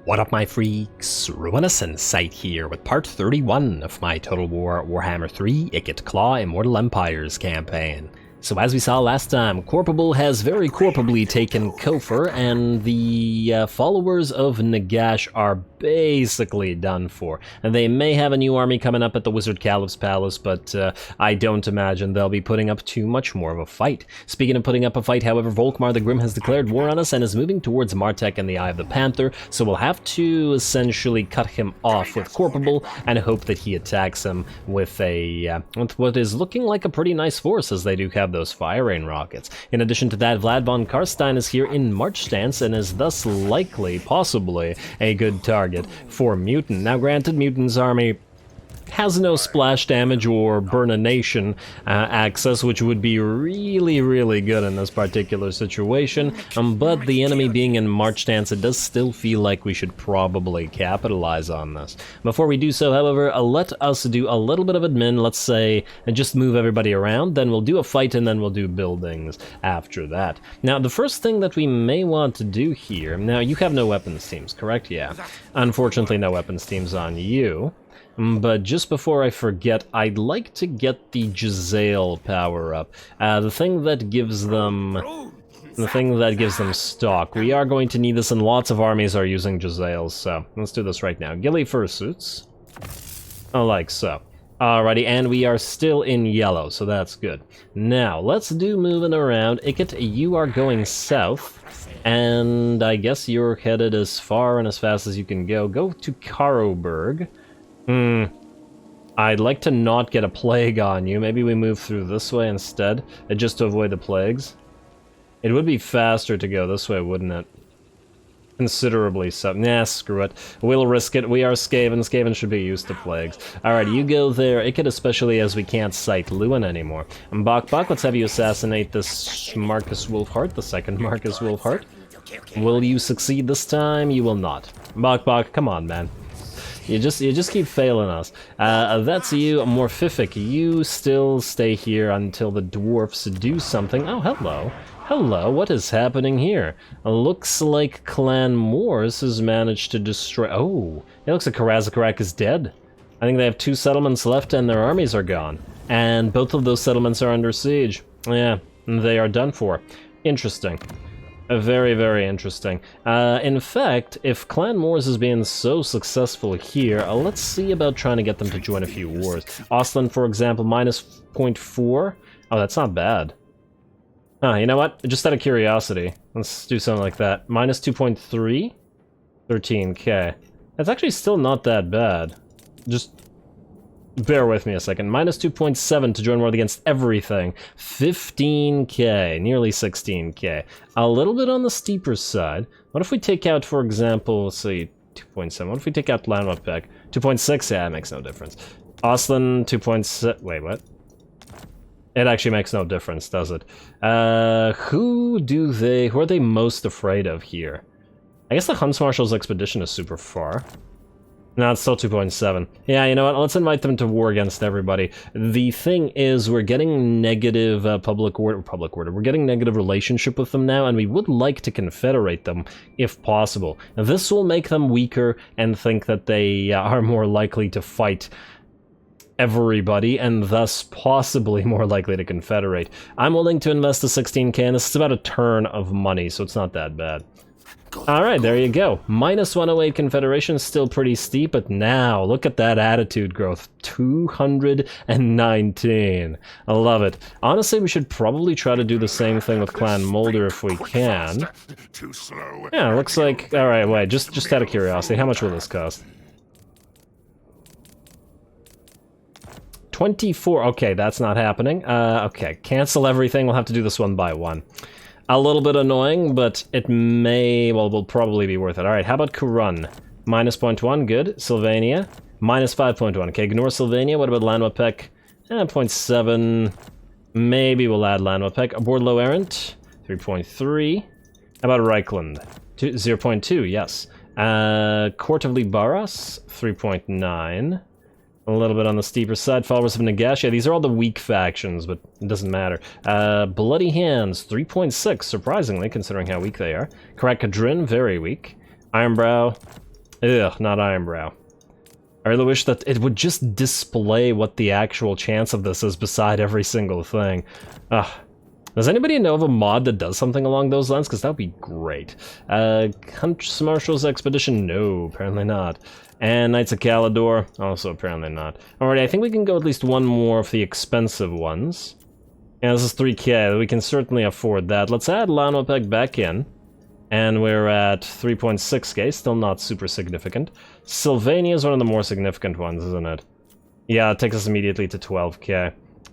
What up, my freaks? RuinusInsight here with part 31 of my Total Warhammer 3 Ikit Claw Immortal Empires campaign. So as we saw last time, Corporal has very corporably taken Kofar, and the followers of Nagash are basically done for. And they may have a new army coming up at the Wizard Caliph's Palace, but I don't imagine they'll be putting up too much more of a fight. Speaking of putting up a fight, however, Volkmar the Grim has declared war on us and is moving towards Martek and the Eye of the Panther, so we'll have to essentially cut him off with Corporal and hope that he attacks him with with what is looking like a pretty nice force, as they do have those fire rain rockets. In addition to that, Vlad von Karstein is here in march stance and is thus likely, possibly, a good target for Mutant. Now granted, Mutant's army has no splash damage or burnination access, which would be really good in this particular situation, but the enemy being in march stance, it does still feel like we should probably capitalize on this. Before we do so, however, let us do a little bit of admin, let's say, and just move everybody around, then we'll do a fight, and then we'll do buildings after that. Now, the first thing that we may want to do here, now you have no weapons teams, correct? Yeah. Unfortunately, no weapons teams on you. But just before I forget, I'd like to get the Giselle power up. The thing that gives them stock. We are going to need this, and lots of armies are using Giselles, so let's do this right now. Ghillie fursuits. Like so. Alrighty, and we are still in yellow, so that's good. Now, let's do moving around. Ikit, you are going south, and I guess you're headed as far and as fast as you can go. Go to Karoberg. I'd like to not get a plague on you. Maybe we move through this way instead, just to avoid the plagues. It would be faster to go this way, wouldn't it? Considerably so. Nah, screw it. We'll risk it. We are Skaven. Skaven should be used to plagues. Alright, you go there. Ikit, especially as we can't sight Lewin anymore. And Bok, let's have you assassinate this Marcus Wolfheart, the second Marcus Wolfheart. Will you succeed this time? You will not. Bok, come on, man. You just keep failing us. That's you, Morphific. You still stay here until the dwarfs do something. Oh, hello. Hello, what is happening here? Looks like Clan Moors has managed to destroy... Oh, it looks like Karazakarak is dead. I think they have 2 settlements left and their armies are gone. And both of those settlements are under siege. Yeah, they are done for. Interesting. Very interesting. In fact, if Clan Moors is being so successful here, let's see about trying to get them to join a few wars. Ostland, for example, minus 0.4. Oh, that's not bad. You know what? Just out of curiosity, let's do something like that. Minus 2.3? 13k. That's actually still not that bad. Just bear with me a second. Minus 2.7 to join war against everything. 15k, nearly 16k. A little bit on the steeper side. What if we take out, for example, let's see, 2.7. What if we take out Landwapek? 2.6, yeah, it makes no difference. Ostland, 2.6, wait, what? It actually makes no difference, does it? Who are they most afraid of here? I guess the Huntsmarshal's expedition is super far. No, it's still 2.7. Yeah, you know what? Let's invite them to war against everybody. The thing is, we're getting negative public order. We're getting negative relationship with them now, and we would like to confederate them, if possible. Now, this will make them weaker and think that they are more likely to fight everybody, and thus possibly more likely to confederate. I'm willing to invest the 16k, and this is about a turn of money, so it's not that bad. Alright, there you go. Minus 108 Confederation, still pretty steep, but now, look at that attitude growth. 219. I love it. Honestly, we should probably try to do the same thing with Clan Molder if we can. Yeah, looks like... Alright, wait, just out of curiosity, how much will this cost? 24, okay, that's not happening. Okay, cancel everything, we'll have to do this one by one. A little bit annoying, but it will probably be worth it. Alright, how about Kurun? Minus 0.1, good. Sylvania, minus 5.1. Okay, ignore Sylvania, what about Landwapek? 0.7, maybe we'll add Landwapek. Bordlow Errant, 3.3. How about Reichland? 0.2, yes. Court of Libaras, 3.9. A little bit on the steeper side. Followers of Nagash. Yeah, these are all the weak factions, but it doesn't matter. Bloody Hands, 3.6, surprisingly, considering how weak they are. Karak Kadrin, very weak. Ironbrow, Ugh, not Ironbrow. I really wish that it would just display what the actual chance of this is beside every single thing. Ugh. Does anybody know of a mod that does something along those lines? Because that would be great. Hunt Marshal's Expedition? No, apparently not. And Knights of Calador? Also apparently not. Alright, I think we can go at least one more of the expensive ones. Yeah, this is 3k, we can certainly afford that. Let's add Lanopeg back in. And we're at 3.6k, still not super significant. Sylvania is one of the more significant ones, isn't it? Yeah, it takes us immediately to 12k.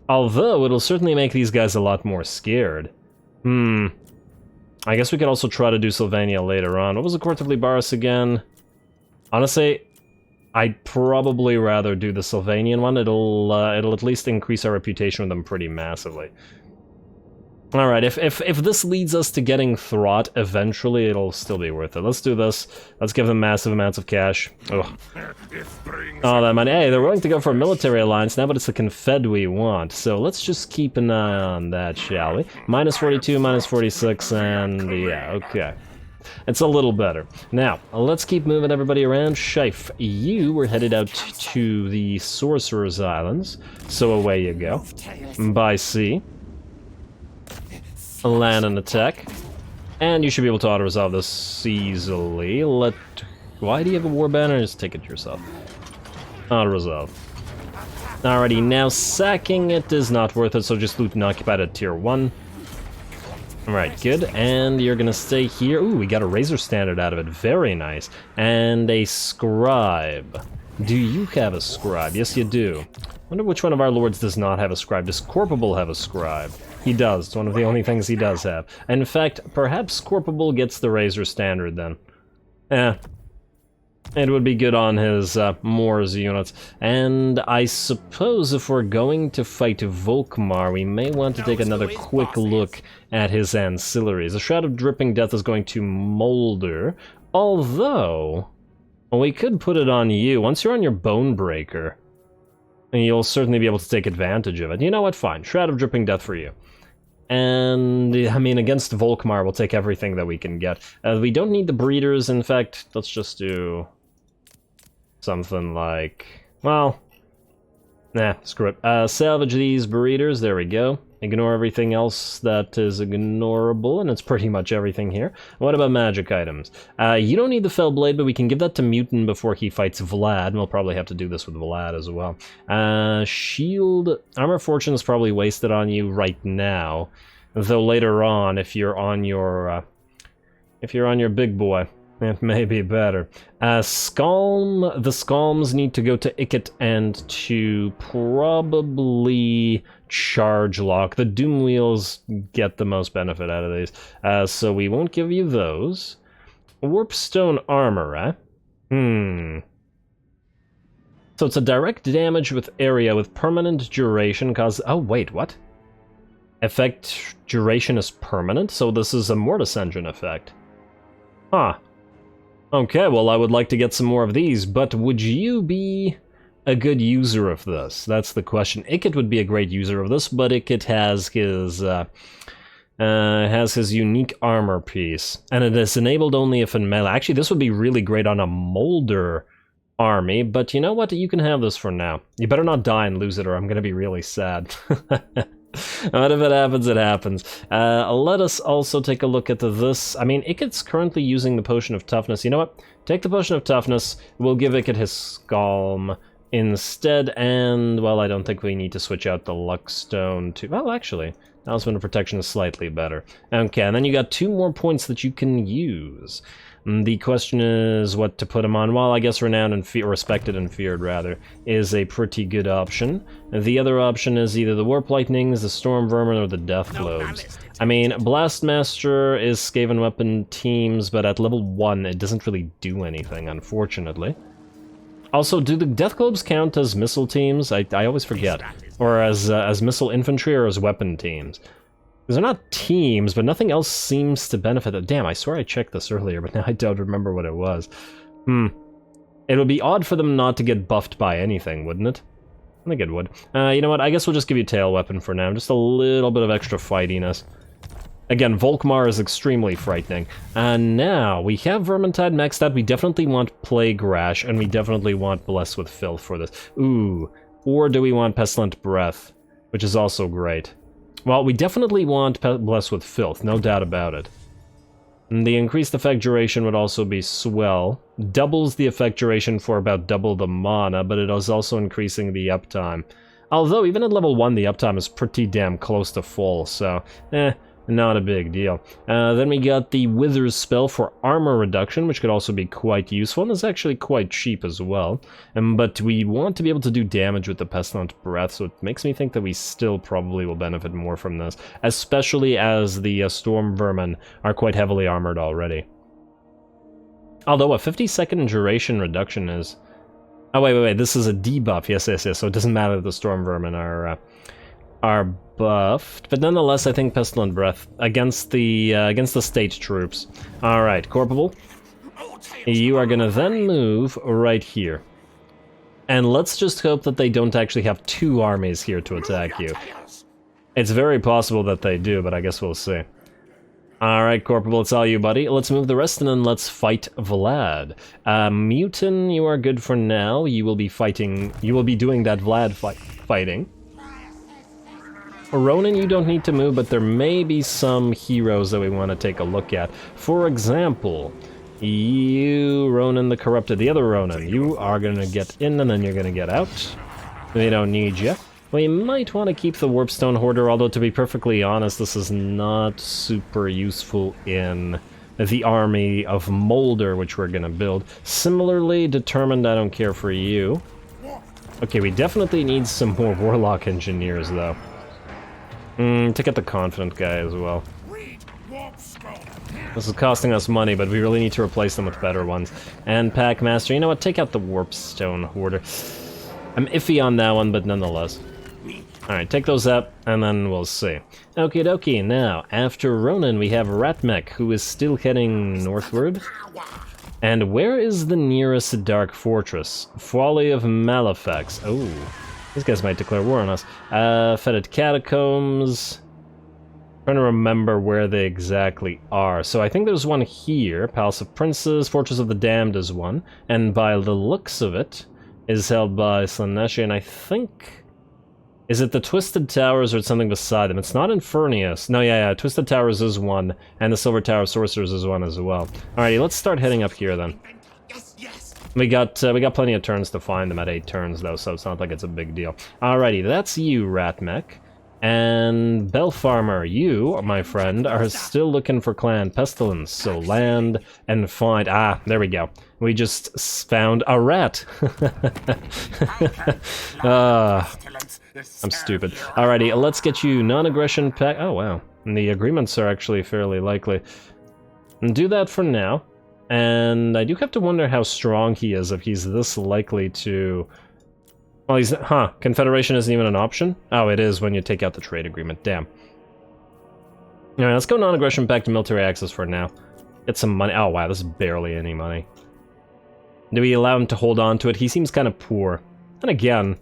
Although, it'll certainly make these guys a lot more scared. I guess we could also try to do Sylvania later on. What was the Court of Libaris again? Honestly, I'd probably rather do the Sylvanian one. It'll at least increase our reputation with them pretty massively. Alright, if this leads us to getting Throt eventually, it'll still be worth it. Let's do this. Let's give them massive amounts of cash. Ugh. Oh, that money. Hey, they're willing to go for a military alliance now, but it's the Confed we want. So let's just keep an eye on that, shall we? Minus 42, minus 46, and yeah, okay. It's a little better. Now, let's keep moving everybody around. Shife, you were headed out to the Sorcerer's Islands, so away you go. By sea. Land and attack. And you should be able to auto-resolve this easily. Why do you have a war banner? Just take it yourself. Auto-resolve. Alrighty, now sacking it is not worth it, so just loot and occupied at tier 1. Alright, good. And you're gonna stay here. Ooh, we got a Razor Standard out of it. Very nice. And a Scribe. Do you have a Scribe? Yes, you do. Wonder which one of our lords does not have a Scribe. Does Corpable have a Scribe? He does. It's one of the only things he does have. And in fact, perhaps Corpable gets the Razor Standard then. It would be good on his Moors units. And I suppose if we're going to fight Volkmar, we may want to take another quick look at his ancillaries. The Shroud of Dripping Death is going to Molder, although we could put it on you. Once you're on your Bonebreaker, you'll certainly be able to take advantage of it. You know what? Fine. Shroud of Dripping Death for you. And, I mean, against Volkmar, we'll take everything that we can get. We don't need the breeders. In fact, let's just do something like, well, nah, screw it. Salvage these breeders. There we go. Ignore everything else that is ignorable, and it's pretty much everything here. What about magic items? You don't need the Fell Blade, but we can give that to Mutant before he fights Vlad, and we'll probably have to do this with Vlad as well. Shield, Armor Fortune is probably wasted on you right now, though later on, if you're on your big boy, it may be better. Skalm, the Skalms need to go to Ikit and to probably Charge Lock. The Doom Wheels get the most benefit out of these, so we won't give you those. Warpstone Armor, So it's a direct damage with area with permanent duration cause... Oh, wait, what? Effect duration is permanent? So this is a Mortis Engine effect. Huh. Okay, well, I would like to get some more of these, but would you be a good user of this? That's the question. Ikit would be a great user of this, but Ikit has his unique armor piece, and it is enabled only if in melee. Actually, this would be really great on a Molder army, but you know what? You can have this for now. You better not die and lose it, or I'm gonna be really sad. But if it happens, it happens. Let us also take a look at this. I mean, Ikit's currently using the Potion of Toughness. You know what? Take the Potion of Toughness. We'll give Ikit his Skalm instead, and, well, I don't think we need to switch out the Luckstone to... Well, actually, Talisman of Protection is slightly better. Okay, and then you got 2 more points that you can use. The question is what to put him on. Well, I guess Renowned and Respected and Feared, rather, is a pretty good option. The other option is either the Warp Lightnings, the Storm Vermin, or the Death Globes. I mean, Blastmaster is Skaven weapon teams, but at level 1, it doesn't really do anything, unfortunately. Also, do the Death Globes count as missile teams? I always forget. Or as missile infantry or as weapon teams. Because they're not teams, but nothing else seems to benefit them. Damn, I swear I checked this earlier, but now I don't remember what it was. It would be odd for them not to get buffed by anything, wouldn't it? I think it would. You know what, I guess we'll just give you Tail Weapon for now. Just a little bit of extra fightiness. Again, Volkmar is extremely frightening. And now, we have Vermintide maxed out. We definitely want Plague Rash, and we definitely want Bless with Filth for this. Ooh. Or do we want Pestilent Breath, which is also great. Well, we definitely want Bless with Filth, no doubt about it. And the increased effect duration would also be swell. Doubles the effect duration for about double the mana, but it is also increasing the uptime. Although, even at level 1, the uptime is pretty damn close to full, so, not a big deal. Then we got the Wither's spell for armor reduction, which could also be quite useful, and is actually quite cheap as well. But we want to be able to do damage with the Pestilent Breath, so it makes me think that we still probably will benefit more from this, especially as the Storm Vermin are quite heavily armored already. Although a 50-second duration reduction is... Oh, wait, this is a debuff, yes, so it doesn't matter that the Storm Vermin are buffed, but nonetheless, I think Pestilent Breath against the state troops. All right, Corporal, you are gonna then move right here, and let's just hope that they don't actually have 2 armies here to attack you. It's very possible that they do, but I guess we'll see. All right, Corporal, it's all you, buddy. Let's move the rest, and then let's fight Vlad. Mutin, you are good for now. You will be fighting. You will be doing that Vlad fighting. Ronan, you don't need to move, but there may be some heroes that we want to take a look at. For example, you, Ronan the Corrupted, the other Ronan, you are going to get in and then you're going to get out. They don't need you. We might want to keep the Warpstone Hoarder, although to be perfectly honest, this is not super useful in the army of Molder, which we're going to build. Similarly, Determined, I don't care for you. Okay, we definitely need some more Warlock Engineers, though. Take out the Confident guy as well. This is costing us money, but we really need to replace them with better ones. And Packmaster, you know what, take out the Warpstone Hoarder. I'm iffy on that one, but nonetheless. Alright, take those up, and then we'll see. Okie dokie, now, after Ronan, we have Ratmech, who is still heading northward. And where is the nearest Dark Fortress? Folly of Malefax. Oh. These guys might declare war on us. Fetid Catacombs. Trying to remember where they exactly are. So I think there's one here. Palace of Princes, Fortress of the Damned is one. And by the looks of it, is held by Slaneshi, and I think... Is it the Twisted Towers or something beside them? It's not Infernius. No, yeah, Twisted Towers is one, and the Silver Tower of Sorcerers is one as well. Alrighty, let's start heading up here then. We got plenty of turns to find them at 8 turns though, so it's not like it's a big deal. Alrighty, that's you, Ratmech. And Belfarmer, you, my friend, are still looking for Clan Pestilence, so land and find... Ah, there we go. We just found a rat. I'm stupid. Alrighty, let's get you non-aggression pack... Oh, wow. And the agreements are actually fairly likely. And do that for now. And I do have to wonder how strong he is if he's this likely to... Well, he's... Huh, Confederation isn't even an option? Oh, it is when you take out the trade agreement, damn. Alright, let's go non-aggression back to military access for now. Get some money. Oh, wow, this is barely any money. Do we allow him to hold on to it? He seems kind of poor. And again,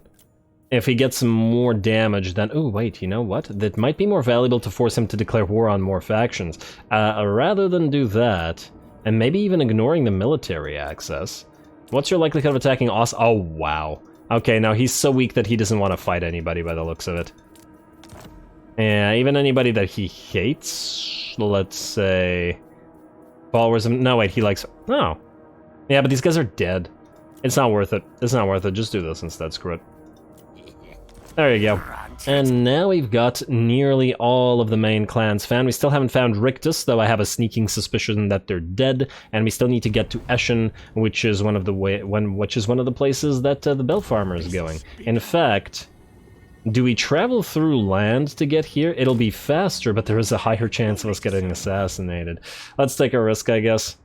if he gets some more damage, then... Oh, wait, you know what? That might be more valuable to force him to declare war on more factions. Rather than do that, and maybe even ignoring the military access, what's your likelihood of attacking us? Oh, wow. Okay, now he's so weak that he doesn't want to fight anybody by the looks of it. Yeah, even anybody that he hates, let's say... Followers of... No, wait, he likes... Oh. Yeah, but these guys are dead. It's not worth it. It's not worth it. Just do this instead. Screw it. There you go. And now we've got nearly all of the main clans found. We still haven't found Rictus, though I have a sneaking suspicion that they're dead. And we still need to get to Eschen, which is one of the places that the Belfarmer is going. In fact, do we travel through land to get here? It'll be faster, but there is a higher chance of us getting assassinated. Let's take a risk, I guess.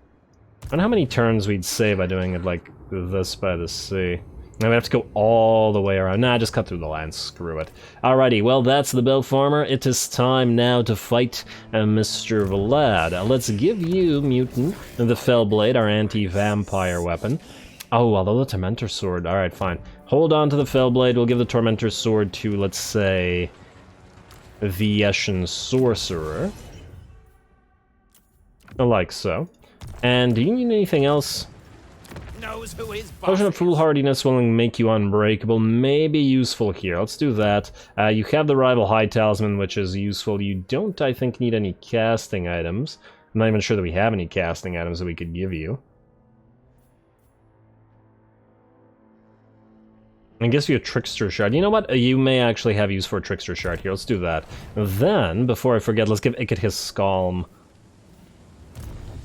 I don't know how many turns we'd save by doing it like this by the sea. Now we have to go all the way around. Nah, just cut through the land. Screw it. Alrighty, well, that's the Belfarmer. It is time now to fight Mr. Vlad. Let's give you, Mutant, the Fellblade, our anti-vampire weapon. Oh, although the Tormentor Sword. Alright, fine. Hold on to the Fellblade. We'll give the Tormentor Sword to, let's say, the Eschen Sorcerer. like so. And do you need anything else? Knows who his boss Potion of is. Foolhardiness will make you unbreakable, may be useful here. Let's do that. You have the Rival High Talisman, which is useful. You don't, I think, need any casting items. I'm not even sure that we have any casting items that we could give you. I guess you a Trickster Shard. You know what? You may actually have use for a Trickster Shard here. Let's do that. Then, before I forget, let's give Ikit his Scalm.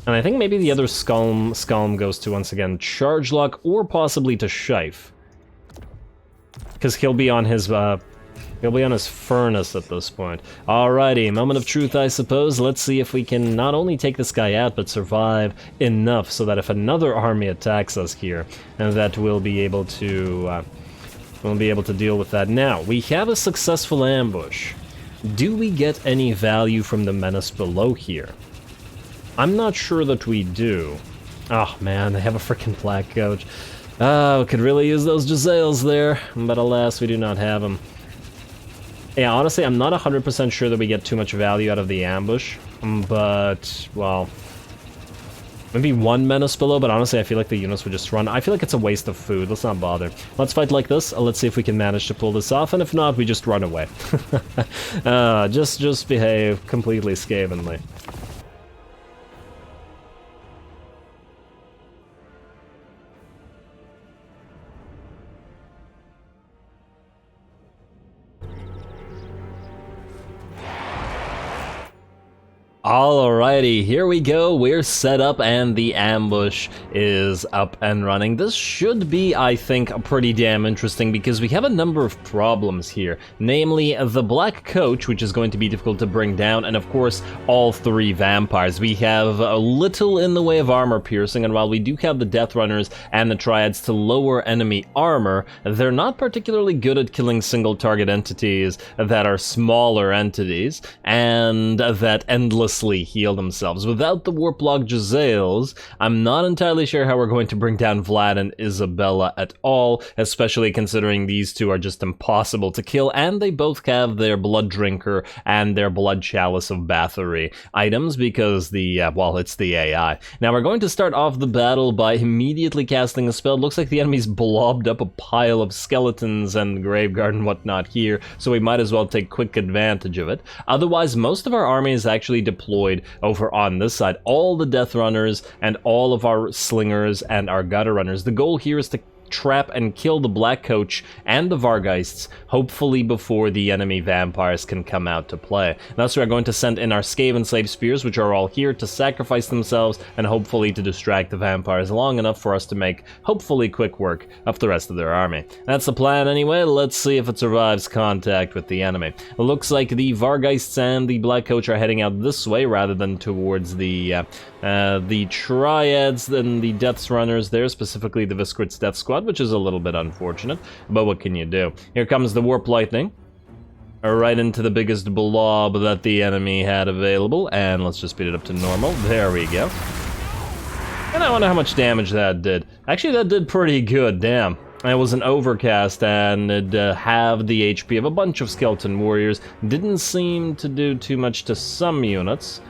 And I think maybe the other Scalm goes to, once again, Charge Lock, or possibly to Shife. Because he'll be on his Furnace at this point. Alrighty, moment of truth, I suppose. Let's see if we can not only take this guy out, but survive enough so that if another army attacks us here, and that we'll be able to deal with that. Now, we have a successful ambush. Do we get any value from the menace below here? I'm not sure that we do. Oh man, they have a freaking Black Coach. Oh, could really use those Jezzails there, but alas, we do not have them. Yeah, honestly, I'm not 100% sure that we get too much value out of the ambush, but, well, maybe one menace below, but honestly, I feel like the units would just run. I feel like it's a waste of food. Let's not bother. Let's fight like this. Let's see if we can manage to pull this off, and if not, we just run away. Just behave completely Skavenly. Alrighty, here we go, we're set up and the ambush is up and running. This should be, I think, pretty damn interesting because we have a number of problems here. Namely, the Black Coach, which is going to be difficult to bring down, and of course, all three vampires. We have a little in the way of armor piercing, and while we do have the Death Runners and the Triads to lower enemy armor, they're not particularly good at killing single target entities that are smaller entities, and that endlessly heal themselves. Without the Warplock Jezzails, I'm not entirely sure how we're going to bring down Vlad and Isabella at all, especially considering these two are just impossible to kill, and they both have their Blood Drinker and their Blood Chalice of Bathory items because well, it's the AI. Now we're going to start off the battle by immediately casting a spell. It looks like the enemy's blobbed up a pile of skeletons and Graveguard and whatnot here, so we might as well take quick advantage of it. Otherwise, most of our army is actually deployed over on this side. All the Death Runners and all of our Slingers and our Gutter Runners. The goal here is to trap and kill the Black Coach and the Vargheists, hopefully before the enemy vampires can come out to play. Thus, we are going to send in our Skaven Slave Spears, which are all here to sacrifice themselves and hopefully to distract the vampires long enough for us to make, hopefully, quick work of the rest of their army. That's the plan anyway. Let's see if it survives contact with the enemy. It looks like the Vargheists and the Black Coach are heading out this way rather than towards the Triads and the Death Runners there, specifically the Viscrit's Death Squad, which is a little bit unfortunate, but what can you do? Here comes the Warp Lightning, right into the biggest blob that the enemy had available, and let's just speed it up to normal. There we go. And I wonder how much damage that did. Actually, that did pretty good, damn. It was an overcast, and it halved the HP of a bunch of Skeleton Warriors. Didn't seem to do too much to some units,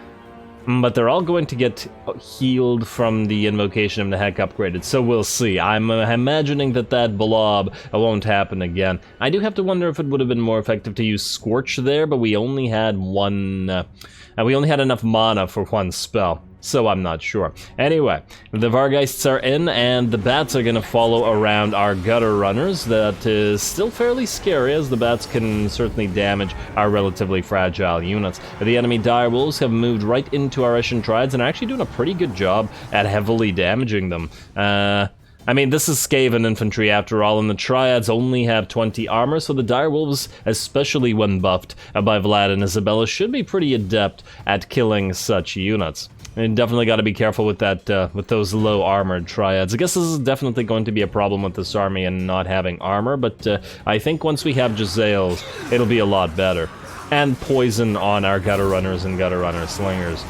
but they're all going to get healed from the Invocation of the Heck upgraded, so we'll see. I'm imagining that that blob won't happen again. I do have to wonder if it would have been more effective to use Scorch there, but we only had we only had enough mana for one spell, so I'm not sure. Anyway, the Vargheists are in, and the Bats are gonna follow around our Gutter Runners. That is still fairly scary, as the Bats can certainly damage our relatively fragile units. The enemy Direwolves have moved right into our Eshin Triads and are actually doing a pretty good job at heavily damaging them. I mean, this is Skaven infantry after all, and the Triads only have 20 armor, so the Direwolves, especially when buffed by Vlad and Isabella, should be pretty adept at killing such units. And definitely got to be careful with that, with those low armored Triads. I guess this is definitely going to be a problem with this army and not having armor, but I think once we have Jezzails, it'll be a lot better. And poison on our Gutter Runners and Gutter Runner Slingers.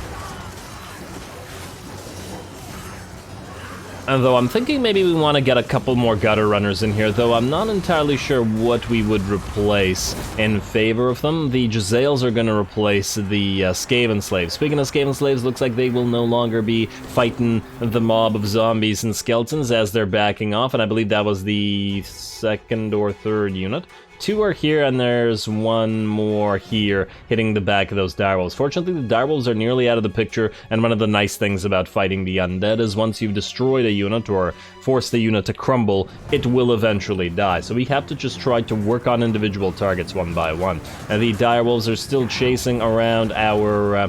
And though I'm thinking maybe we want to get a couple more gutter runners in here, though I'm not entirely sure what we would replace in favor of them. The Jezzails are going to replace the Skaven slaves. Speaking of Skaven slaves, looks like they will no longer be fighting the mob of zombies and skeletons as they're backing off, and I believe that was the second or third unit. 2 are here, and there's 1 more here hitting the back of those direwolves. Fortunately, the direwolves are nearly out of the picture, and one of the nice things about fighting the undead is once you've destroyed a unit or forced the unit to crumble, it will eventually die. So we have to just try to work on individual targets one by one. The direwolves are still chasing around our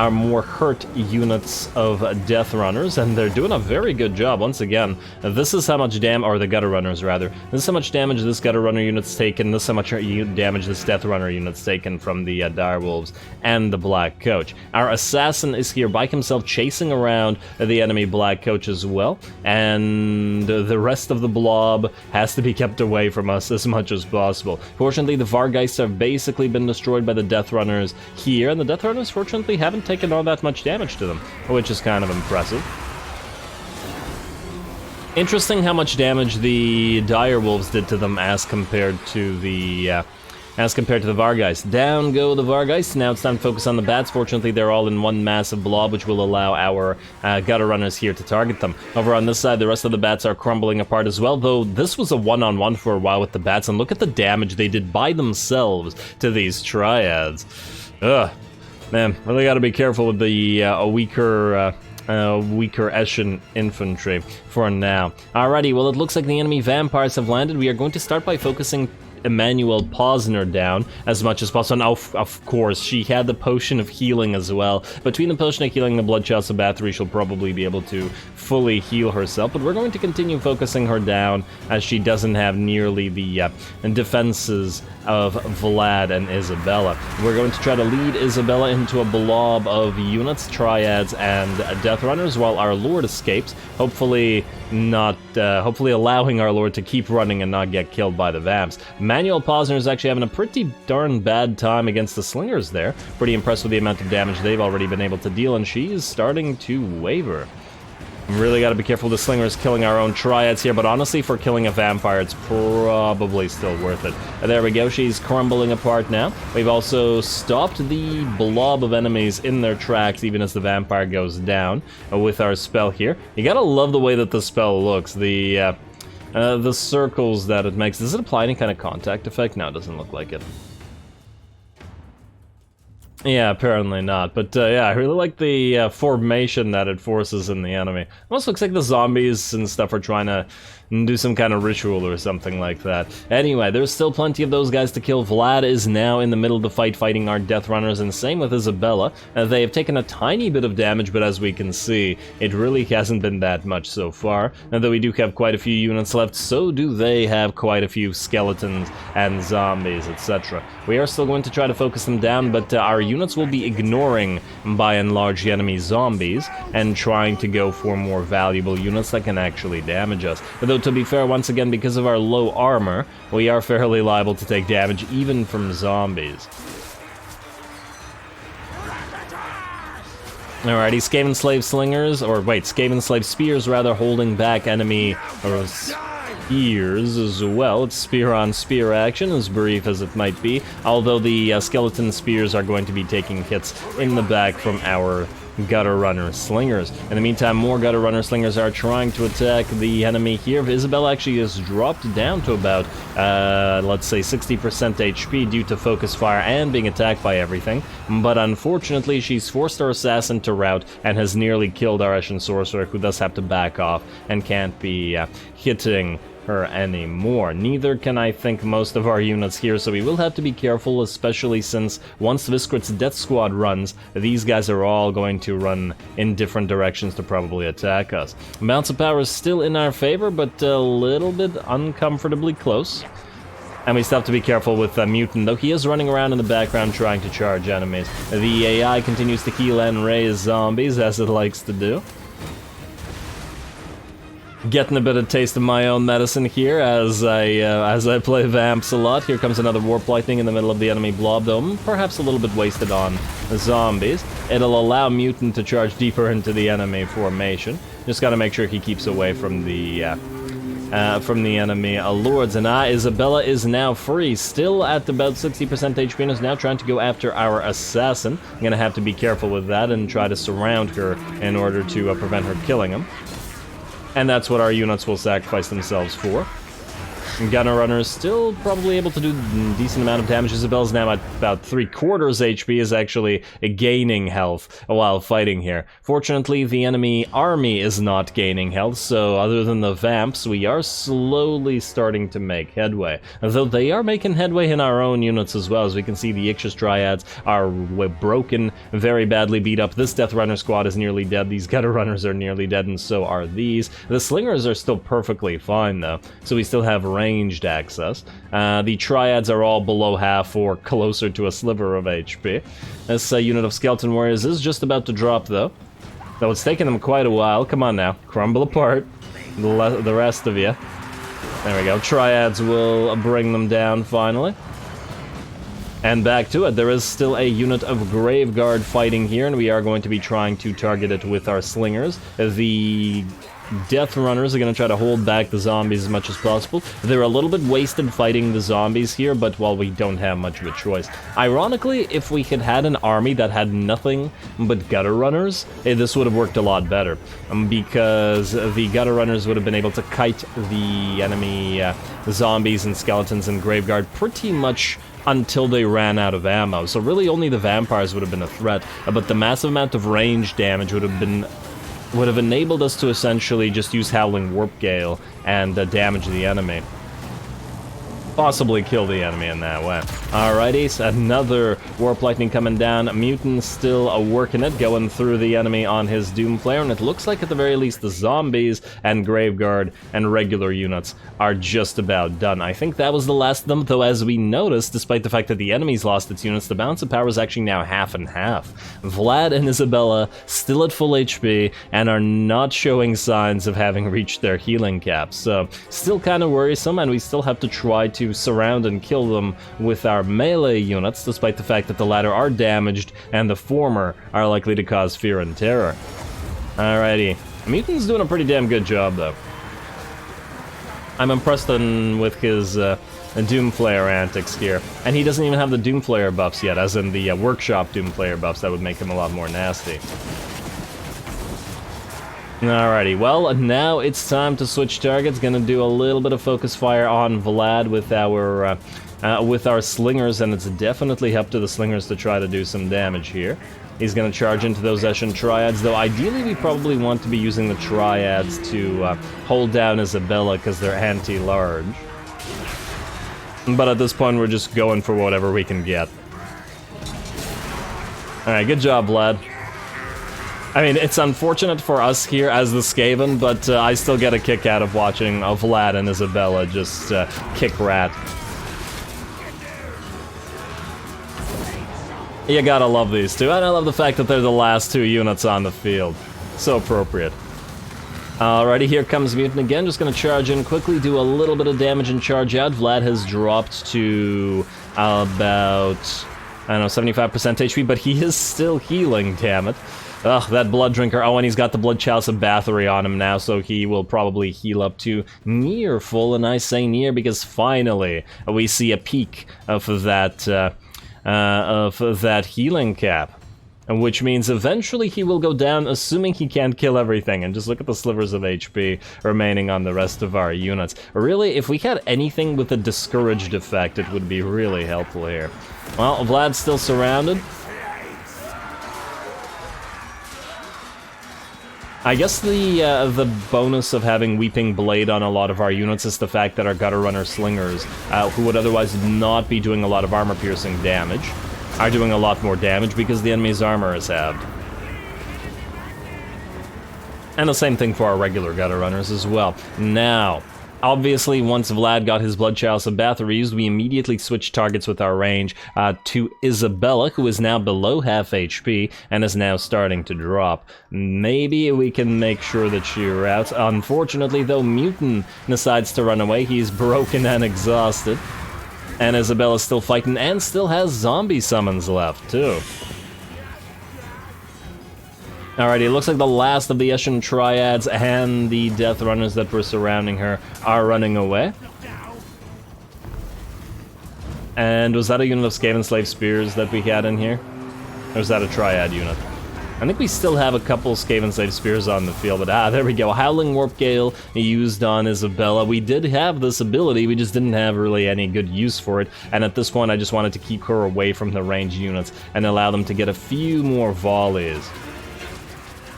more hurt units of death runners, and they're doing a very good job. Once again, this is how much damage, or the gutter runners rather, this is how much damage this gutter runner unit's taken. This is how much damage this Death Runner unit's taken from the direwolves and the Black Coach. Our assassin is here by himself chasing around the enemy Black Coach as well, and the rest of the blob has to be kept away from us as much as possible. Fortunately, the Vargeists have basically been destroyed by the Death Runners here, and the Death Runners fortunately haven't taken all that much damage to them, which is kind of impressive. Interesting how much damage the direwolves did to them as compared to the Vargeists. Down go the Vargeists. Now it's time to focus on the bats. Fortunately, they're all in one massive blob, which will allow our gutter runners here to target them. Over on this side, the rest of the bats are crumbling apart as well, though this was a one-on-one for a while with the bats, and look at the damage they did by themselves to these triads. Ugh. Man, really gotta be careful with the weaker Eshin infantry for now. Alrighty, well, it looks like the enemy vampires have landed. We are going to start by focusing Emmanuel Posner down as much as possible. And of course, she had the potion of healing as well. Between the potion of healing and the blood chalice of Bathory, she'll probably be able to fully heal herself, but we're going to continue focusing her down as she doesn't have nearly the defenses of Vlad and Isabella. We're going to try to lead Isabella into a blob of units, triads, and death runners while our lord escapes, hopefully allowing our lord to keep running and not get killed by the vamps. Manuel Posner is actually having a pretty darn bad time against the slingers there. Pretty impressed with the amount of damage they've already been able to deal, and she's starting to waver. Really got to be careful. The slingers killing our own triads here, but honestly, for killing a vampire, it's probably still worth it. There we go. She's crumbling apart now. We've also stopped the blob of enemies in their tracks, even as the vampire goes down with our spell here. You gotta love the way that the spell looks. The circles that it makes. Does it apply any kind of contact effect? No, it doesn't look like it. Yeah, apparently not. But yeah, I really like the formation that it forces in the enemy. Almost looks like the zombies and stuff are trying to do some kind of ritual or something like that. Anyway, there's still plenty of those guys to kill. Vlad is now in the middle of the fight fighting our death runners, and same with Isabella. They have taken a tiny bit of damage, but as we can see, it really hasn't been that much so far. And though we do have quite a few units left, so do they have quite a few skeletons and zombies, etc. We are still going to try to focus them down, but our units will be ignoring, by and large, the enemy zombies and trying to go for more valuable units that can actually damage us. Though, to be fair, once again, because of our low armor, we are fairly liable to take damage even from zombies. Alrighty, Skaven Slave Slingers, Skaven Slave Spears, rather, holding back enemy spears as well. It's spear on spear action, as brief as it might be, although the skeleton spears are going to be taking hits in the back from our gutter runner slingers. In the meantime, more gutter runner slingers are trying to attack the enemy here. Isabella actually has dropped down to about, let's say 60% HP due to focus fire and being attacked by everything, but unfortunately she's forced our assassin to rout and has nearly killed our Eshin sorcerer, who does have to back off and can't be hitting her anymore. Neither can, I think, most of our units here, so we will have to be careful, especially since once Viskrit's Death Squad runs, these guys are all going to run in different directions to probably attack us. Balance of power is still in our favor, but a little bit uncomfortably close. And we still have to be careful with Mutant, though he is running around in the background trying to charge enemies. The AI continues to heal and raise zombies, as it likes to do. Getting a bit of taste of my own medicine here as I play Vamps a lot. Here comes another Warp Lightning in the middle of the enemy Blob Dome, perhaps a little bit wasted on zombies. It'll allow Mutant to charge deeper into the enemy formation. Just gotta make sure he keeps away from the enemy Lords. And Isabella is now free, still at about 60% HP, and is now trying to go after our Assassin. I'm gonna have to be careful with that and try to surround her in order to prevent her killing him. And that's what our units will sacrifice themselves for. Gunner Runner still probably able to do a decent amount of damage. Isabella's now at about 3/4 HP, is actually gaining health while fighting here. Fortunately, the enemy army is not gaining health, so other than the Vamps, we are slowly starting to make headway. Though they are making headway in our own units as well. As we can see, the Ixis Dryads are broken, very badly beat up. This Death Runner squad is nearly dead. These Gutter Runners are nearly dead, and so are these. The Slingers are still perfectly fine, though, so we still have ranged access. The Triads are all below half or closer to a sliver of HP. This unit of Skeleton Warriors is just about to drop, though it's taken them quite a while. Come on now, crumble apart, the rest of you. There we go. Triads will bring them down finally. And back to it. There is still a unit of Graveguard fighting here, and we are going to be trying to target it with our Slingers. The Death Runners are going to try to hold back the zombies as much as possible. They're a little bit wasted fighting the zombies here, but well, we don't have much of a choice. Ironically, if we had had an army that had nothing but Gutter Runners, this would have worked a lot better. Because the Gutter Runners would have been able to kite the enemy zombies and skeletons and Graveguard pretty much until they ran out of ammo. So really only the Vampires would have been a threat, but the massive amount of range damage would have enabled us to essentially just use Howling Warp Gale and damage the enemy. Possibly kill the enemy in that way. Alrighty, so another Warp Lightning coming down. Mutant's still working it, going through the enemy on his Doomflayer, and it looks like at the very least the zombies and Graveguard and regular units are just about done. I think that was the last of them, though as we noticed, despite the fact that the enemy's lost its units, the balance of power is actually now half and half. Vlad and Isabella still at full HP and are not showing signs of having reached their healing caps, so still kind of worrisome, and we still have to try to surround and kill them with our melee units, despite the fact that the latter are damaged and the former are likely to cause fear and terror. Alrighty. Mutant's doing a pretty damn good job, though. I'm impressed with his Doomflayer antics here. And he doesn't even have the Doomflayer buffs yet, as in the Workshop Doomflayer buffs that would make him a lot more nasty. Alrighty, well, now it's time to switch targets. Gonna do a little bit of focus fire on Vlad with our Slingers, and it's definitely up to the Slingers to try to do some damage here. He's gonna charge into those Eshin Triads, though ideally we probably want to be using the Triads to hold down Isabella because they're anti-large. But at this point we're just going for whatever we can get. Alright, good job, Vlad. I mean, it's unfortunate for us here as the Skaven, but I still get a kick out of watching Vlad and Isabella just kick rat. You gotta love these two, and I love the fact that they're the last two units on the field. So appropriate. Alrighty, here comes Mutant again, just gonna charge in quickly, do a little bit of damage and charge out. Vlad has dropped to about, I don't know, 75% HP, but he is still healing, damn it. Ugh, that Blood Drinker. Oh, and he's got the Blood Chalice of Bathory on him now, so he will probably heal up to near full, and I say near because finally we see a peak of that healing cap. Which means eventually he will go down, assuming he can't kill everything, and just look at the slivers of HP remaining on the rest of our units. Really, if we had anything with a discouraged effect, it would be really helpful here. Well, Vlad's still surrounded. I guess the bonus of having Weeping Blade on a lot of our units is the fact that our Gutter Runner Slingers, who would otherwise not be doing a lot of armor-piercing damage, are doing a lot more damage because the enemy's armor is halved. And the same thing for our regular Gutter Runners as well. Now, Obviously, once Vlad got his Blood Chalice of Bathory used, we immediately switched targets with our range to Isabella, who is now below half HP and is now starting to drop. Maybe we can make sure that she routs. Unfortunately, though, Mutant decides to run away. He's broken and exhausted. And Isabella's still fighting and still has zombie summons left, too. Alrighty, it looks like the last of the Eshin Triads and the Death Runners that were surrounding her are running away. And was that a unit of Skaven Slave Spears that we had in here? Or is that a Triad unit? I think we still have a couple Skaven Slave Spears on the field, but there we go. Howling Warp Gale used on Isabella. We did have this ability, we just didn't have really any good use for it, and at this point I just wanted to keep her away from the ranged units and allow them to get a few more volleys.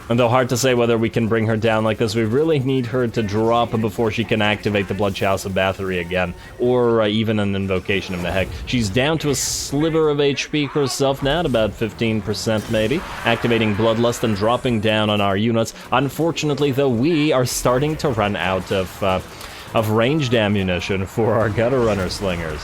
And though hard to say whether we can bring her down like this, we really need her to drop before she can activate the Blood Chalice of Bathory again, or even an Invocation of Nehek. She's down to a sliver of HP herself now, at about 15% maybe, activating Bloodlust and dropping down on our units. Unfortunately, though, we are starting to run out of ranged ammunition for our Gutter Runner Slingers.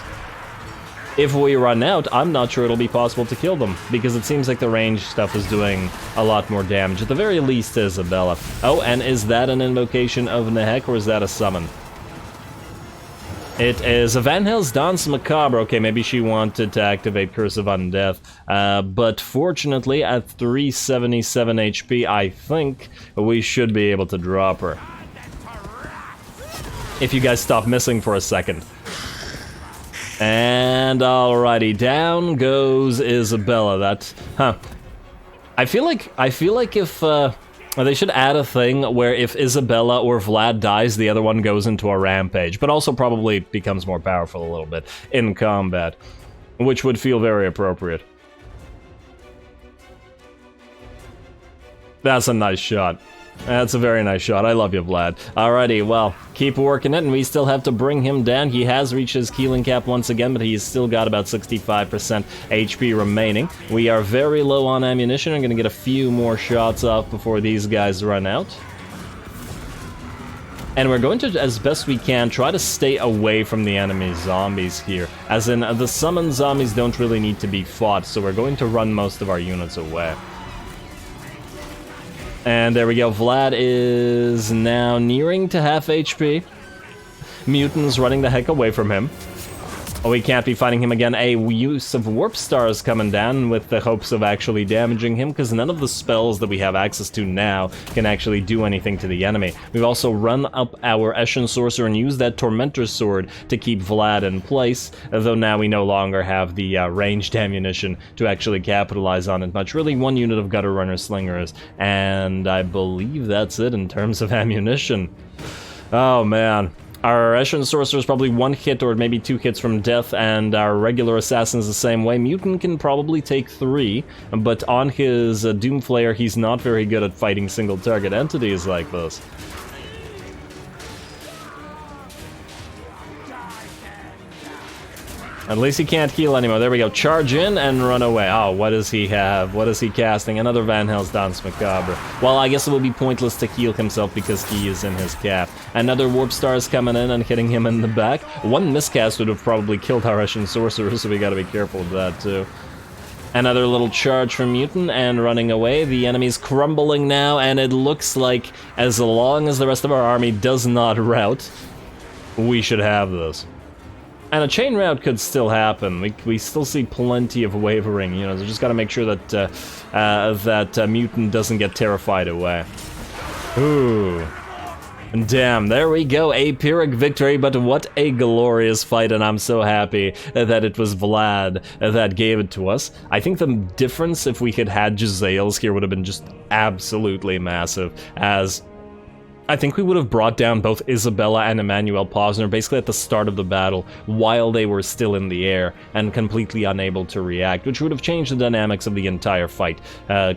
If we run out, I'm not sure it'll be possible to kill them, because it seems like the ranged stuff is doing a lot more damage, at the very least to Isabella. Oh, and is that an Invocation of Nehek, or is that a summon? It is a Van Hell's Danse Macabre. Okay, maybe she wanted to activate Curse of Undeath, but fortunately, at 377 HP, I think we should be able to drop her. If you guys stop missing for a second. And alrighty, down goes Isabella. I feel like if they should add a thing where if Isabella or Vlad dies, the other one goes into a rampage, but also probably becomes more powerful a little bit in combat, which would feel very appropriate. That's a nice shot. That's a very nice shot. I love you, Vlad. Alrighty, well, keep working it, and we still have to bring him down. He has reached his healing cap once again, but he's still got about 65% HP remaining. We are very low on ammunition. I'm gonna get a few more shots off before these guys run out. And we're going to, as best we can, try to stay away from the enemy zombies here. As in, the summoned zombies don't really need to be fought, so we're going to run most of our units away. And there we go, Vlad is now nearing to half HP. Mutant's running the heck away from him. Oh, we can't be fighting him again. A use of Warp Stars coming down with the hopes of actually damaging him, because none of the spells that we have access to now can actually do anything to the enemy. We've also run up our Eshin Sorcerer and used that Tormentor Sword to keep Vlad in place, though now we no longer have the ranged ammunition to actually capitalize on it much. Really, one unit of Gutter Runner Slingers, and I believe that's it in terms of ammunition. Oh, man. Our Eshin Sorcerer is probably one hit or maybe two hits from death, and our regular assassin is the same way. Mutant can probably take 3, but on his Doomflayer, he's not very good at fighting single target entities like this. At least he can't heal anymore. There we go. Charge in and run away. Oh, what does he have? What is he casting? Another Van Hell's Danse Macabre. Well, I guess it will be pointless to heal himself because he is in his cap. Another Warp Star is coming in and hitting him in the back. One miscast would have probably killed our Eshin Sorcerer, so we gotta be careful with that too. Another little charge from Mutant and running away. The enemy's crumbling now, and it looks like as long as the rest of our army does not rout, we should have this. And a chain rout could still happen. We still see plenty of wavering, you know, so just gotta make sure that Mutant doesn't get terrified away. Ooh. Damn, there we go, a Pyrrhic victory, but what a glorious fight, and I'm so happy that it was Vlad that gave it to us. I think the difference if we had had Jezzails here would have been just absolutely massive, as I think we would have brought down both Isabella and Emmanuel Posner basically at the start of the battle while they were still in the air and completely unable to react, which would have changed the dynamics of the entire fight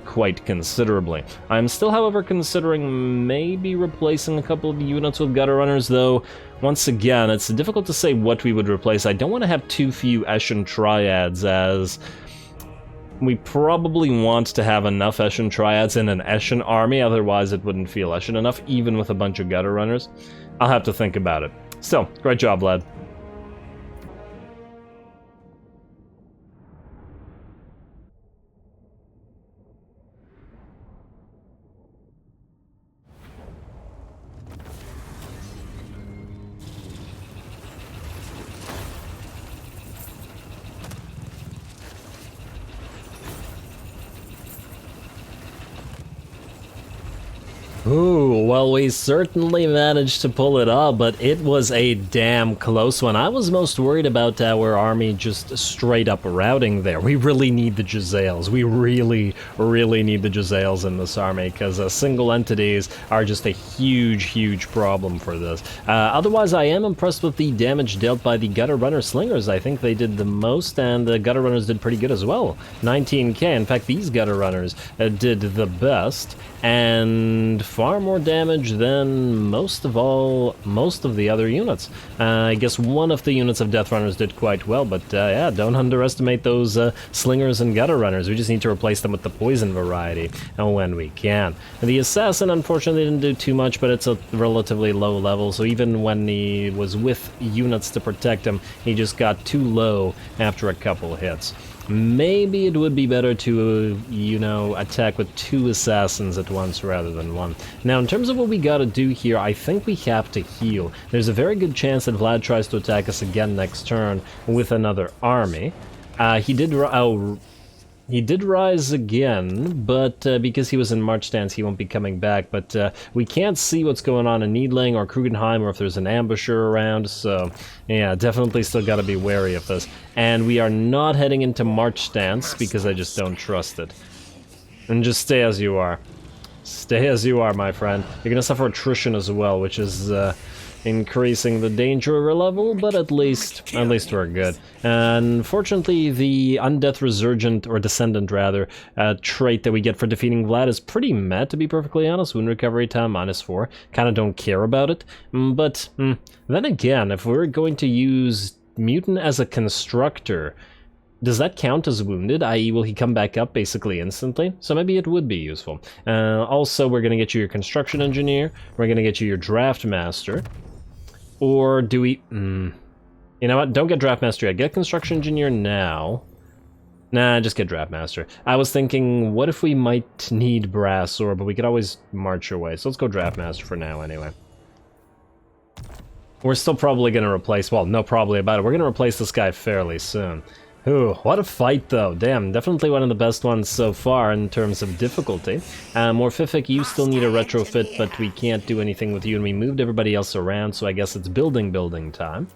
quite considerably. I'm still, however, considering maybe replacing a couple of units with Gutter Runners, though once again, it's difficult to say what we would replace. I don't want to have too few Eshin Triads, as we probably want to have enough Eshin Triads in an Eshin army, otherwise it wouldn't feel Eshin enough, even with a bunch of Gutter Runners. I'll have to think about it. Still, great job, Vlad. Ooh, well, we certainly managed to pull it off, but it was a damn close one. I was most worried about our army just straight up routing there. We really need the Jezzails. We really, really need the Jezzails in this army, because single entities are just a huge, huge problem for this. Otherwise, I am impressed with the damage dealt by the Gutter Runner Slingers. I think they did the most, and the Gutter Runners did pretty good as well. 19k. In fact, these Gutter Runners did the best, and far more damage than most of the other units. I guess one of the units of Death Runners did quite well, but yeah, don't underestimate those Slingers and Gutter Runners. We just need to replace them with the Poison variety when we can. The Assassin, unfortunately, didn't do too much, but it's a relatively low level, so even when he was with units to protect him, he just got too low after a couple hits. Maybe it would be better to, you know, attack with 2 assassins at once rather than 1. Now, in terms of what we gotta do here, I think we have to heal. There's a very good chance that Vlad tries to attack us again next turn with another army. He did rise again, but because he was in March stance, he won't be coming back. But we can't see what's going on in Needling or Krugenheim, or if there's an ambusher around, so yeah, definitely still gotta be wary of this. And we are not heading into March stance, because I just don't trust it. And just stay as you are. Stay as you are, my friend. You're gonna suffer attrition as well, which is increasing the danger level, but at least we're good. Unfortunately, the Undeath Resurgent, or Descendant rather, trait that we get for defeating Vlad is pretty meh, to be perfectly honest. Wound recovery time -4. Kinda don't care about it. But then again, if we're going to use Mutant as a constructor, does that count as wounded, i.e. will he come back up basically instantly? So maybe it would be useful. Also, we're going to get you your Construction Engineer, we're going to get you your Draft Master, or do we... You know what, don't get Draft Master yet, get Construction Engineer now. Nah, just get Draft Master. I was thinking, what if we might need Brass Ore, but we could always march away, so let's go Draft Master for now anyway. We're still probably going to replace, well, no probably about it, we're going to replace this guy fairly soon. Ooh, what a fight though, damn, definitely one of the best ones so far in terms of difficulty. Morphific, you still need a retrofit, but we can't do anything with you, and we moved everybody else around, so I guess it's building time.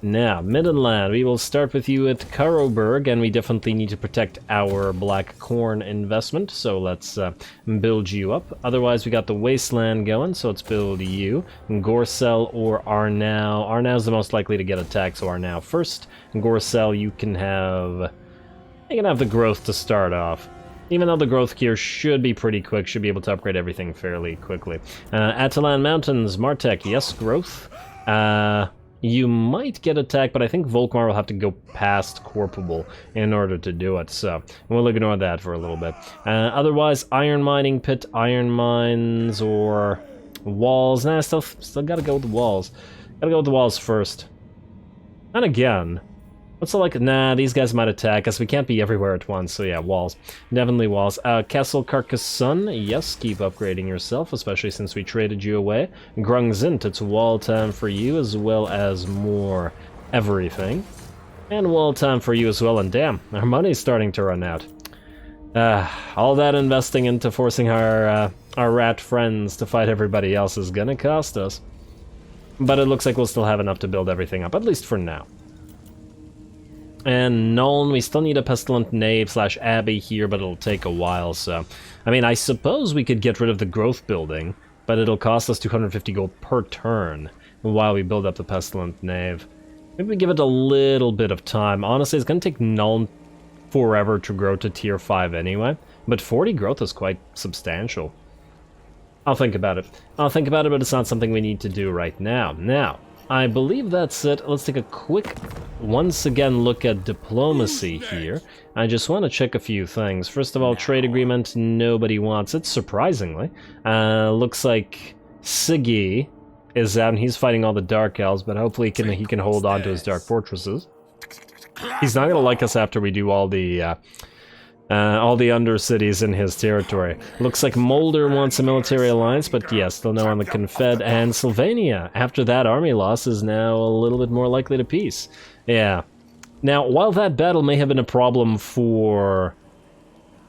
Now, Middenland, we will start with you at Karoberg, and we definitely need to protect our black corn investment, so let's build you up. Otherwise, we got the Wasteland going, so let's build you. Gorcel or Arnau. Arnau's the most likely to get attacked, so Arnau first. Gorcel, you can have the growth to start off. Even though the growth here should be pretty quick, should be able to upgrade everything fairly quickly. Atalan Mountains, Martek, yes, growth. You might get attacked, but I think Volkmar will have to go past Corpable in order to do it, so we'll ignore that for a little bit. Otherwise, Iron Mining Pit, Iron Mines, or Walls. Nah, still gotta go with the Walls. Gotta go with the Walls first. And again, what's like, nah, these guys might attack us. We can't be everywhere at once, so yeah, Walls. Definitely Walls. Castle Carcassonne, yes, keep upgrading yourself, especially since we traded you away. Grungzint, it's wall time for you, as well as more everything. And wall time for you as well, and damn, our money's starting to run out. All that investing into forcing our rat friends to fight everybody else is gonna cost us. But it looks like we'll still have enough to build everything up, at least for now. And Nuln, we still need a Pestilent Knave / Abbey here, but it'll take a while, so... I mean, I suppose we could get rid of the Growth Building, but it'll cost us 250 gold per turn while we build up the Pestilent Knave. Maybe we give it a little bit of time. Honestly, it's gonna take Nuln forever to grow to tier 5 anyway, but 40 growth is quite substantial. I'll think about it. I'll think about it, but it's not something we need to do right now. Now, I believe that's it. Let's take a quick, once again, look at diplomacy here. I just want to check a few things. First of all, trade agreement, nobody wants it, surprisingly. Looks like Siggy is out, and he's fighting all the Dark Elves, but hopefully he can hold on to his Dark Fortresses. He's not gonna like us after we do all the Undercities in his territory. Looks like Mulder wants a military alliance, but yes, still no on the Confed, and Sylvania, after that army loss, is now a little bit more likely to peace. Yeah. Now, while that battle may have been a problem for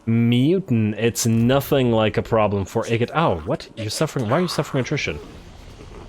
Mutant, it's nothing like a problem for Ikit. Oh, what? You're suffering? Why are you suffering attrition?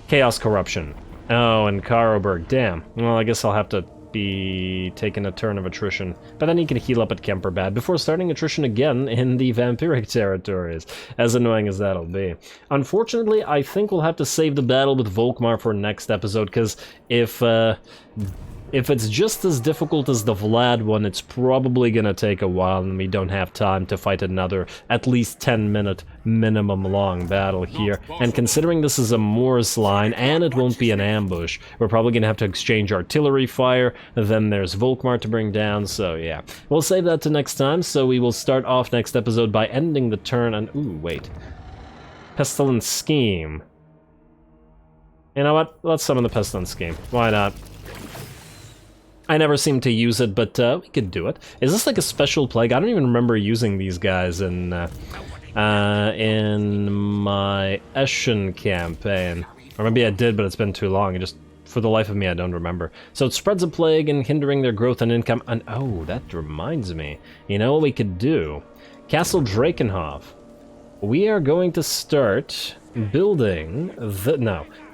Chaos Corruption. Oh, and Karoberg. Damn. Well, I guess I'll have to be taking a turn of attrition. But then he can heal up at Kemperbad before starting attrition again in the Vampiric territories, as annoying as that'll be. Unfortunately, I think we'll have to save the battle with Volkmar for next episode, because if it's just as difficult as the Vlad one, it's probably gonna take a while, and we don't have time to fight another at least 10-minute minimum long battle here. And considering this is a Morse line, and it won't be an ambush, we're probably gonna have to exchange artillery fire, then there's Volkmar to bring down, so yeah. We'll save that to next time, so we will start off next episode by ending the turn and... Ooh, wait. Pestilence Scheme. You know what? Let's summon the Pestilence Scheme. Why not? I never seem to use it, but we could do it. Is this like a special plague? I don't even remember using these guys in my Eschen campaign. Or maybe I did, but it's been too long. For the life of me, I don't remember. So it spreads a plague and hindering their growth and income. And oh, that reminds me. You know what we could do? Castle Drakenhof. We are going to start building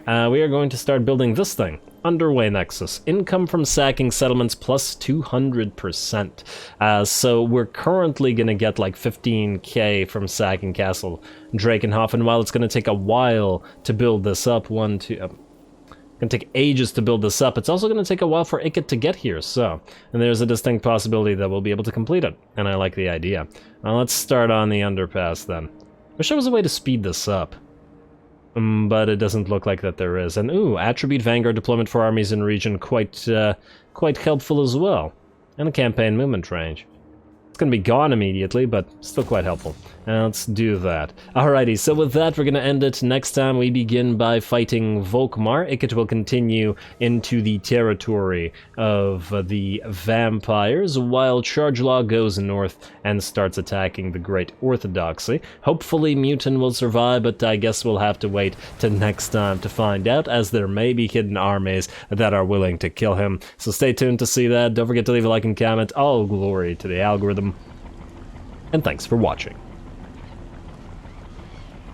we are going to start building this thing. Underway Nexus. Income from sacking settlements plus 200%. So we're currently going to get like 15k from sacking Castle Drakenhof, and while it's going to take a while to build this up, going to take ages to build this up, it's also going to take a while for Ikit to get here, so... And there's a distinct possibility that we'll be able to complete it, and I like the idea. Let's start on the underpass then. Wish there was a way to speed this up. But it doesn't look like that there is. And ooh, attribute Vanguard deployment for armies in region, quite helpful as well. And a campaign movement range. It's gonna be gone immediately, but still quite helpful. Let's do that. Alrighty, so with that, we're gonna end it. Next time we begin by fighting Volkmar. Ikit will continue into the territory of the vampires, while Chargelaw goes north and starts attacking the Great Orthodoxy. Hopefully Mutant will survive, but I guess we'll have to wait till next time to find out, as there may be hidden armies that are willing to kill him. So stay tuned to see that. Don't forget to leave a like and comment. All glory to the algorithm. And thanks for watching.